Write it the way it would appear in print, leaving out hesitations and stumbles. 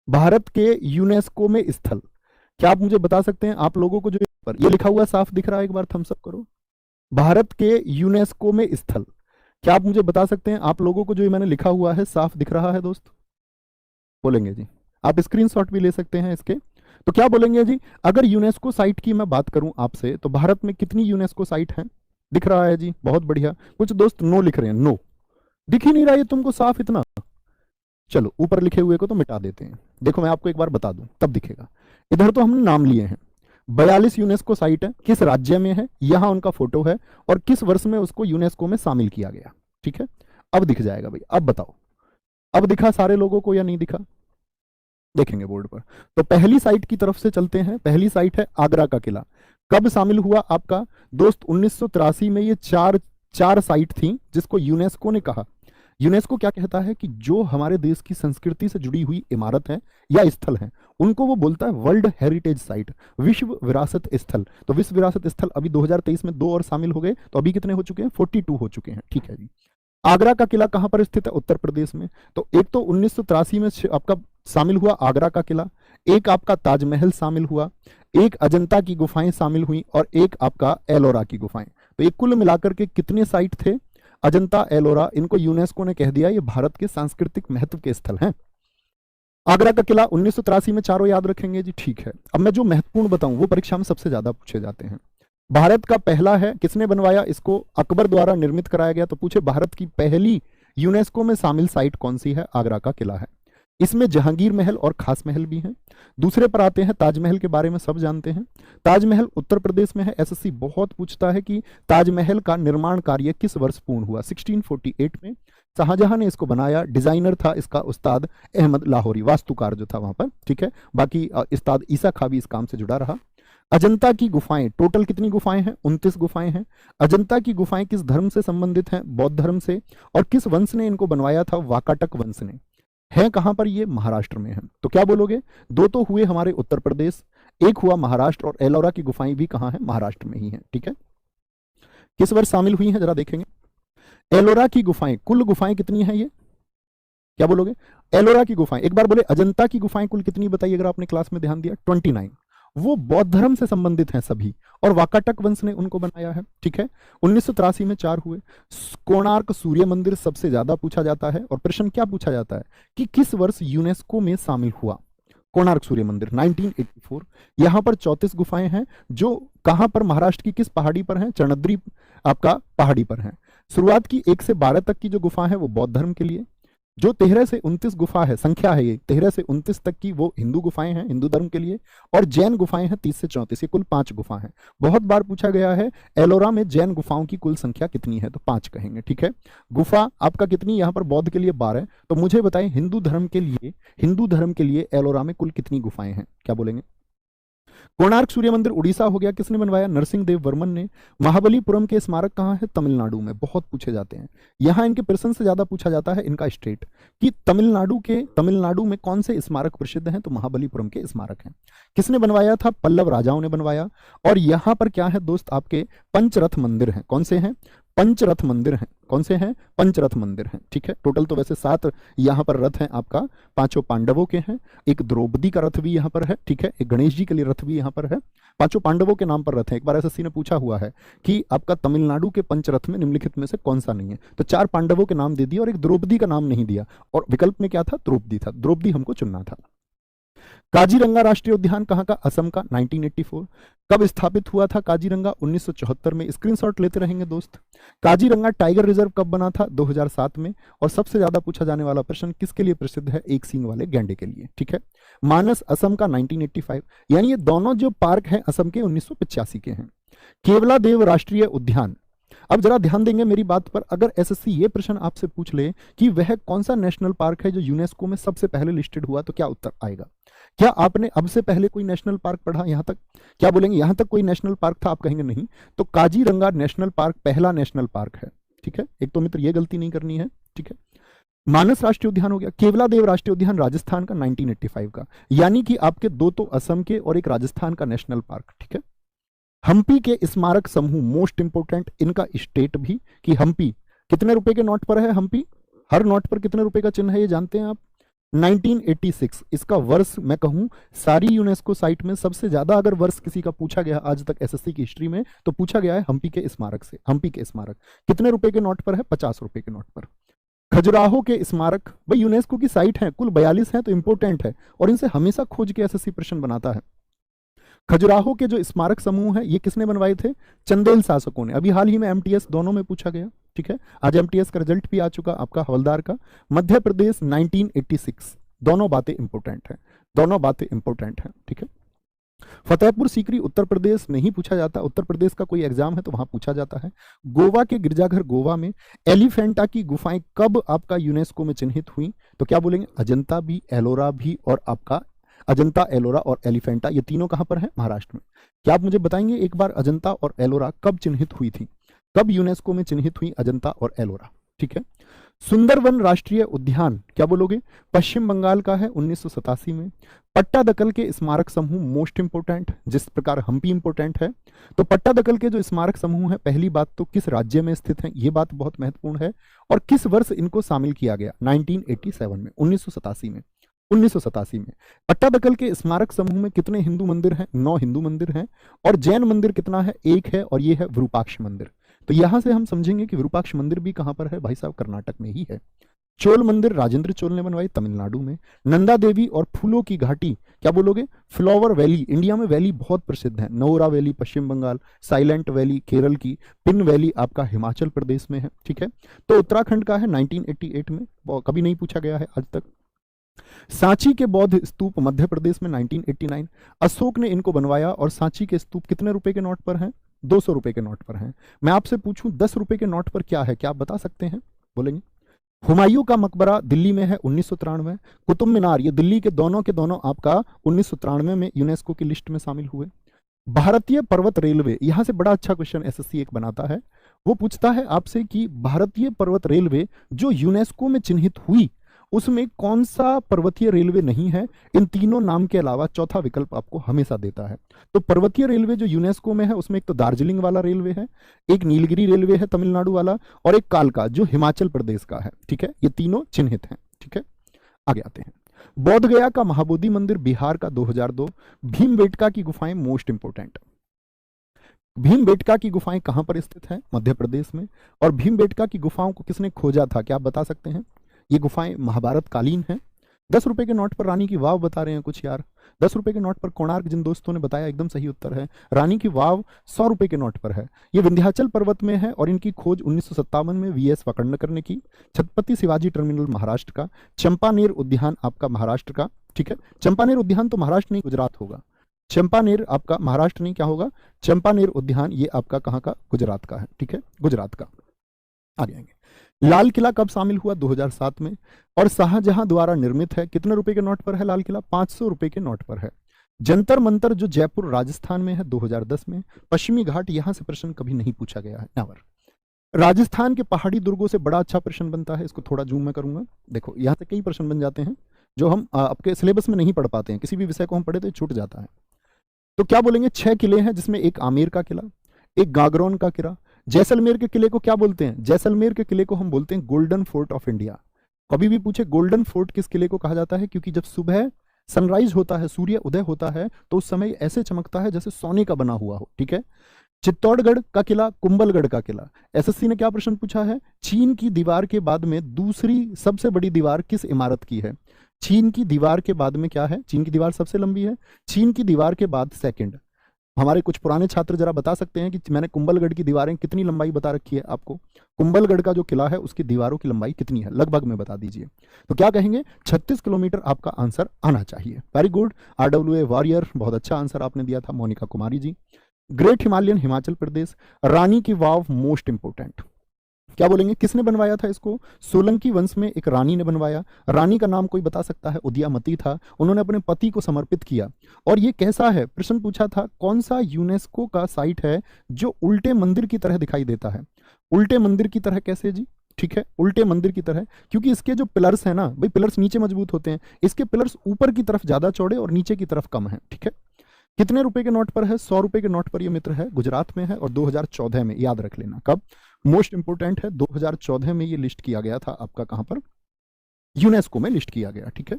भारत के यूनेस्को में स्थल, क्या आप मुझे बता सकते हैं? आप लोगों को जो पर ये लिखा हुआ साफ दिख रहा है? एक बार थम्स अप करो। भारत के यूनेस्को में स्थल, क्या आप मुझे बता सकते हैं? आप लोगों को जो ये मैंने लिखा हुआ है साफ दिख रहा है दोस्त? बोलेंगे जी? आप स्क्रीनशॉट भी ले सकते हैं इसके। तो क्या बोलेंगे जी? अगर यूनेस्को साइट की मैं बात करूं आपसे, तो भारत में कितनी यूनेस्को साइट है? दिख रहा है जी, बहुत बढ़िया। कुछ दोस्त नो लिख रहे हैं, नो दिख ही नहीं रहा है तुमको साफ इतना। चलो ऊपर लिखे हुए को तो मिटा देते हैं। देखो मैं आपको एक बार बता दूं तब दिखेगा। इधर तो हमने नाम लिए हैं, 42 यूनेस्को साइट है, किस राज्य में है, यहां उनका फोटो है, और किस वर्ष में उसको यूनेस्को में शामिल किया गया। ठीक है, अब दिख जाएगा भाई। अब बताओ, अब दिखा सारे लोगों को या नहीं दिखा? देखेंगे बोर्ड पर। तो पहली साइट की तरफ से चलते हैं। पहली साइट है आगरा का किला। कब शामिल हुआ आपका दोस्त? 1983 में। ये चार चार साइट थी जिसको यूनेस्को ने कहा। यूनेस्को क्या कहता है कि जो हमारे देश की संस्कृति से जुड़ी हुई इमारत है या स्थल है, उनको वो बोलता है वर्ल्ड हेरिटेज साइट, विश्व विरासत स्थल। तो विश्व विरासत स्थल अभी 2023 में 2 और शामिल हो गए, तो अभी कितने हो चुके हैं? 42 हो चुके हैं। ठीक है जी। आगरा का किला कहां पर स्थित है? उत्तर प्रदेश में। तो एक तो 1983 में आपका शामिल हुआ आगरा का किला, एक आपका ताजमहल शामिल हुआ, एक अजंता की गुफाएं शामिल हुई, और एक आपका एलोरा की गुफाएं। तो ये कुल मिलाकर के कितने साइट थे? अजंता, एलोरा, इनको यूनेस्को ने कह दिया ये भारत के सांस्कृतिक महत्व के स्थल हैं। आगरा का किला 1983 में, चारों याद रखेंगे जी। ठीक है, अब मैं जो महत्वपूर्ण बताऊं वो परीक्षा में सबसे ज्यादा पूछे जाते हैं। भारत का पहला है, किसने बनवाया इसको? अकबर द्वारा निर्मित कराया गया। तो पूछे भारत की पहली यूनेस्को में शामिल साइट कौन सी है? आगरा का किला है। इसमें जहांगीर महल और खास महल भी हैं। दूसरे पर आते हैं, ताजमहल के बारे में सब जानते हैं। ताजमहल उत्तर प्रदेश में है। एसएससी बहुत पूछता है कि ताजमहल का निर्माण कार्य किस वर्ष पूर्ण हुआ? 1648 में शाहजहां ने इसको बनाया। डिजाइनर था इसका उस्ताद अहमद लाहौरी, वास्तुकार जो था वहां पर। ठीक है, बाकी उस्ताद ईसा खां भी इस काम से जुड़ा रहा। अजंता की गुफाएं, टोटल कितनी गुफाएं हैं? 29 गुफाएं हैं। अजंता की गुफाएं किस धर्म से संबंधित हैं? बौद्ध धर्म से। और किस वंश ने इनको बनवाया था? वाकाटक वंश ने। है कहां पर? ये महाराष्ट्र में है। तो क्या बोलोगे? दो तो हुए हमारे उत्तर प्रदेश, एक हुआ महाराष्ट्र, और एलोरा की गुफाएं भी कहां है? महाराष्ट्र में ही है। ठीक है, किस वर्ष शामिल हुई हैं जरा देखेंगे। एलोरा की गुफाएं, कुल गुफाएं कितनी है ये? क्या बोलोगे? एलोरा की गुफाएं, एक बार बोले। अजंता की गुफाएं कुल कितनी बताइए अगर आपने क्लास में ध्यान दिया? 29। वो बौद्ध धर्म से संबंधित हैं सभी, और वाकाटक वंश ने उनको बनाया है। ठीक है, 1983 में 4 हुए। कोणार्क सूर्य मंदिर सबसे ज्यादा पूछा जाता है, और प्रश्न क्या पूछा जाता है कि किस वर्ष यूनेस्को में शामिल हुआ? कोणार्क सूर्य मंदिर 1984। यहां पर 34 गुफाएं हैं, जो कहां पर? महाराष्ट्र की किस पहाड़ी पर हैं? चरणद्री आपका पहाड़ी पर है। शुरुआत की 1 से 12 तक की जो गुफा है वो बौद्ध धर्म के लिए। जो 13 से 29 गुफा है, संख्या है ये 13 से 29 तक की, वो हिंदू गुफाएं हैं, हिंदू धर्म के लिए। और जैन गुफाएं हैं 30 से 34, ये कुल 5 गुफा हैं। बहुत बार पूछा गया है एलोरा में जैन गुफाओं की कुल संख्या कितनी है? तो 5 कहेंगे। ठीक है, गुफा आपका कितनी? यहाँ पर बौद्ध के लिए 12। तो मुझे बताएं हिंदू धर्म के लिए, हिंदू धर्म के लिए एलोरा में कुल कितनी गुफाएं हैं? क्या बोलेंगे? कोणार्क सूर्य मंदिर उड़ीसा हो गया, किसने बनवाया? नरसिंह देव वर्मन ने। महाबलीपुरम के स्मारक कहाँ है? तमिलनाडु में। बहुत पूछे जाते हैं यहां, इनके प्रश्न से ज्यादा पूछा जाता है इनका स्टेट, कि तमिलनाडु में कौन से स्मारक प्रसिद्ध हैं? तो महाबलीपुरम के स्मारक हैं। किसने बनवाया था? पल्लव राजाओं ने बनवाया। और यहां पर क्या है दोस्त? आपके पंचरथ मंदिर हैं। कौन से हैं? पंचरथ मंदिर हैं। कौन से हैं? पंचरथ मंदिर हैं। ठीक है, टोटल तो वैसे 7 यहां पर रथ हैं आपका, 5 पांडवों के हैं, एक द्रौपदी का रथ भी यहाँ पर है। ठीक है, एक गणेश जी के लिए रथ भी यहाँ पर है। 5 पांडवों के नाम पर रथ है। एक बार एसएससी ने पूछा हुआ है कि आपका तमिलनाडु के पंचरथ में निम्नलिखित में से कौन सा नहीं है? तो 4 पांडवों के नाम दे दिया और एक द्रौपदी का नाम नहीं दिया, और विकल्प में क्या था? द्रौपदी था। द्रौपदी हमको चुनना था। काजीरंगा राष्ट्रीय उद्यान कहाँ का? असम का, 1984। कब स्थापित हुआ था काजीरंगा? 1974 में। स्क्रीनशॉट लेते रहेंगे दोस्त। काजीरंगा टाइगर रिजर्व कब बना था? 2007 में। और सबसे ज्यादा पूछा जाने वाला प्रश्न किसके लिए प्रसिद्ध है? एक सींग वाले गैंडे के लिए। ठीक है, मानस असम का, 1985। यानी ये दोनों जो पार्क हैं असम के 1985 के हैं। केवला देव राष्ट्रीय उद्यान, अब जरा ध्यान देंगे मेरी बात पर। अगर एसएससी ये प्रश्न आपसे पूछ ले कि वह कौन सा नेशनल पार्क है जो यूनेस्को में सबसे पहले लिस्टेड हुआ, तो क्या उत्तर आएगा? क्या आपने अब से पहले कोई नेशनल पार्क पढ़ा यहां तक? क्या बोलेंगे? यहां तक कोई नेशनल पार्क था? आप कहेंगे नहीं। तो काजीरंगा नेशनल पार्क पहला नेशनल पार्क है। ठीक है, एक तो मित्र ये गलती नहीं करनी है। ठीक है, मानस राष्ट्रीय उद्यान हो गया। केवला देव राष्ट्रीय उद्यान राजस्थान का, 1985 का। यानी कि आपके 2 तो असम के और एक राजस्थान का नेशनल पार्क। ठीक है, हम्पी के स्मारक समूह, मोस्ट इंपोर्टेंट, इनका स्टेट भी, कि हम्पी कितने रुपए के नोट पर है? हम्पी हर नोट पर कितने रुपए का चिन्ह है ये जानते हैं आप? 1986 इसका वर्ष मैं कहूं सारी यूनेस्को साइट में सबसे ज्यादा अगर वर्ष किसी का पूछा गया आज तक एसएससी की हिस्ट्री में तो पूछा गया है हम्पी के स्मारक से। हम्पी के स्मारक कितने रुपए के नोट पर है? 50 रुपए के नोट पर। खजुराहो के स्मारक भाई यूनेस्को की साइट है, कुल 42 है तो इंपोर्टेंट है और इनसे हमेशा खोज के एसएससी प्रश्न बनाता है। खजुराहो के जो स्मारक समूह है ये किसने बनवाए थे? चंदेल शासकों ने। अभी हाल ही में एमटीएस दोनों में पूछा गया, ठीक है। आज एमटीएस का रिजल्ट भी आ चुका आपका हवलदार का। मध्य प्रदेश 1986। दोनों बातें इंपोर्टेंट है, दोनों बातें इंपोर्टेंट है, ठीक है। फतेहपुर सीकरी उत्तर प्रदेश नहीं पूछा जाता, उत्तर प्रदेश का कोई एग्जाम है तो वहां पूछा जाता है। गोवा के गिरजाघर गोवा में एलिफेंटा की गुफाएं कब आपका यूनेस्को में चिन्हित हुई? तो क्या बोलेंगे? अजंता भी, एलोरा भी और आपका अजंता, एलोरा और एलिफेंटा, ये तीनों कहां पर है? महाराष्ट्र में। क्या आप मुझे बताएंगे एक बार अजंता और एलोरा कब चिन्हित हुई थी? कब यूनेस्को में चिन्हित हुई अजंता और एलोरा? ठीक है। सुंदरवन राष्ट्रीय उद्यान क्या बोलोगे? पश्चिम बंगाल का है, 1987 में। पट्टादकल के स्मारक समूह मोस्ट इंपोर्टेंट, जिस प्रकार हम्पी इंपोर्टेंट है तो पट्टादकल के जो स्मारक समूह है पहली बात तो किस राज्य में स्थित है, ये बात बहुत महत्वपूर्ण है। और किस वर्ष इनको शामिल किया गया? 1987 में, 1987 में, 1987 में। पट्टादकल के स्मारक समूह में कितने हिंदू मंदिर हैं? 9 हिंदू मंदिर हैं। और जैन मंदिर कितना है? 1 है और ये है विरूपाक्ष मंदिर। तो यहां से हम समझेंगे कि विरूपाक्ष मंदिर भी कहां पर है भाई साहब? कर्नाटक में ही है। चोल मंदिर राजेंद्र चोल ने बनवाई, तमिलनाडु में। नंदा देवी और फूलों की घाटी क्या बोलोगे? फ्लावर वैली, इंडिया में वैली बहुत प्रसिद्ध है। नौरा वैली पश्चिम बंगाल, साइलेंट वैली केरल की, पिन वैली आपका हिमाचल प्रदेश में है, ठीक है। तो उत्तराखंड का है 1988 में, कभी नहीं पूछा गया है आज तक। सांची के बौद्ध स्तूप मध्य प्रदेश में 1989, अशोक ने इनको बनवाया। और सांची के स्तूप कितने रुपए के नोट पर हैं? 200 रुपए के नोट पर हैं। मैं आपसे पूछूं 10 रुपए के नोट पर क्या है, क्या आप बता सकते हैं? बोलेंगे? हुमायूं का मकबरा दिल्ली में है, 1993। कुतुब मीनार ये दिल्ली के दोनों आपका 1993 में यूनेस्को की लिस्ट में शामिल हुए। भारतीय पर्वत रेलवे, यहां से बड़ा अच्छा क्वेश्चन एसएससी एक बनाता है, वो पूछता है आपसे कि भारतीय पर्वत रेलवे जो यूनेस्को में चिन्हित हुई उसमें कौन सा पर्वतीय रेलवे नहीं है? इन तीनों नाम के अलावा चौथा विकल्प आपको हमेशा देता है। तो पर्वतीय रेलवे जो यूनेस्को में है उसमें एक तो दार्जिलिंग वाला रेलवे है, एक नीलगिरी रेलवे है तमिलनाडु वाला, और एक कालका जो हिमाचल प्रदेश का है, ठीक है। ये तीनों चिन्हित हैं, ठीक है। आगे आते हैं। बोध गया का महाबोधि मंदिर बिहार का 2002। भीमबेटका की गुफाएं मोस्ट इंपोर्टेंट। भीमबेटका की गुफाएं कहां पर स्थित है? मध्य प्रदेश में। और भीमबेटका की गुफाओं को किसने खोजा था, क्या आप बता सकते हैं? ये गुफाएं महाभारत कालीन हैं। 10 रुपए के नोट पर रानी की वाव बता रहे हैं कुछ यार। 10 रुपए के नोट पर कोणार्क जिन दोस्तों ने बताया एकदम सही उत्तर है। रानी की वाव 100 रुपए के नोट पर है। ये विंध्याचल पर्वत में है और इनकी खोज 1957 में वीएस वाकणकर ने की। छत्रपति शिवाजी टर्मिनल महाराष्ट्र का। चंपानेर उद्यान आपका महाराष्ट्र का, ठीक है। चंपानेर उद्यान तो महाराष्ट्र नहीं गुजरात होगा। चंपानेर आपका महाराष्ट्र नहीं, क्या होगा? चंपानेर उद्यान ये आपका कहाँ का? गुजरात का है, ठीक है, गुजरात का। आगे आएंगे। लाल किला कब शामिल हुआ? 2007 में। और शाहजहां द्वारा निर्मित है। कितने रुपए के नोट पर है लाल किला? 500 रुपए के नोट पर है। जंतर मंतर जो जयपुर राजस्थान में है 2010 में। पश्चिमी घाट, यहां से प्रश्न कभी नहीं पूछा गया है, नेवर। राजस्थान के पहाड़ी दुर्गों से बड़ा अच्छा प्रश्न बनता है, इसको थोड़ा जूम में करूंगा। देखो यहां से कई प्रश्न बन जाते हैं जो हम आपके सिलेबस में नहीं पढ़ पाते हैं, किसी भी विषय को हम पढ़े तो छूट जाता है। तो क्या बोलेंगे? 6 किले हैं जिसमें एक आमेर का किला, एक गागरोन का किला। जैसलमेर के किले को क्या बोलते हैं? जैसलमेर के किले को हम बोलते हैं गोल्डन फोर्ट ऑफ इंडिया। कभी भी पूछे गोल्डन फोर्ट किस किले को कहा जाता है? क्योंकि जब सुबह सनराइज होता है, सूर्य उदय होता है, तो उस समय ऐसे चमकता है जैसे सोने का बना हुआ हो, ठीक है। चित्तौड़गढ़ का किला, कुंभलगढ़ का किला। एसएससी ने क्या प्रश्न पूछा है? चीन की दीवार के बाद में दूसरी सबसे बड़ी दीवार किस इमारत की है? चीन की दीवार के बाद में क्या है? चीन की दीवार सबसे लंबी है। चीन की दीवार के बाद सेकंड। हमारे कुछ पुराने छात्र जरा बता सकते हैं कि मैंने कुंभलगढ़ की दीवारें कितनी लंबाई बता रखी है आपको? कुंभलगढ़ का जो किला है उसकी दीवारों की लंबाई कितनी है लगभग में बता दीजिए। तो क्या कहेंगे? 36 किलोमीटर आपका आंसर आना चाहिए। Very good. आरडब्ल्यूए वॉरियर, बहुत अच्छा आंसर आपने दिया था मोनिका कुमारी जी। Great Himalayan Himachal Pradesh. रानी की वाव मोस्ट इंपोर्टेंट। क्या बोलेंगे? किसने बनवाया था इसको? सोलंकी वंश में एक रानी ने बनवाया। रानी का नाम कोई बता सकता है? उदयामती था। उन्होंने अपने पति को समर्पित किया। और ये कैसा है? प्रश्न पूछा था कौन सा यूनेस्को का साइट है जो उल्टे मंदिर की तरह दिखाई देता है? उल्टे मंदिर की तरह कैसे जी? ठीक है, उल्टे मंदिर की तरह, क्योंकि इसके जो पिलर्स है ना भाई, पिलर्स नीचे मजबूत होते हैं, इसके पिलर्स ऊपर की तरफ ज्यादा चौड़े और नीचे की तरफ कम है, ठीक है। कितने रुपए के नोट पर है? 100 रुपए के नोट पर ये मित्र है, गुजरात में है और 2014 में, याद रख लेना कब, मोस्ट इंपोर्टेंट है, 2014 में ये लिस्ट किया गया था आपका कहां पर? यूनेस्को में लिस्ट किया गया, ठीक है।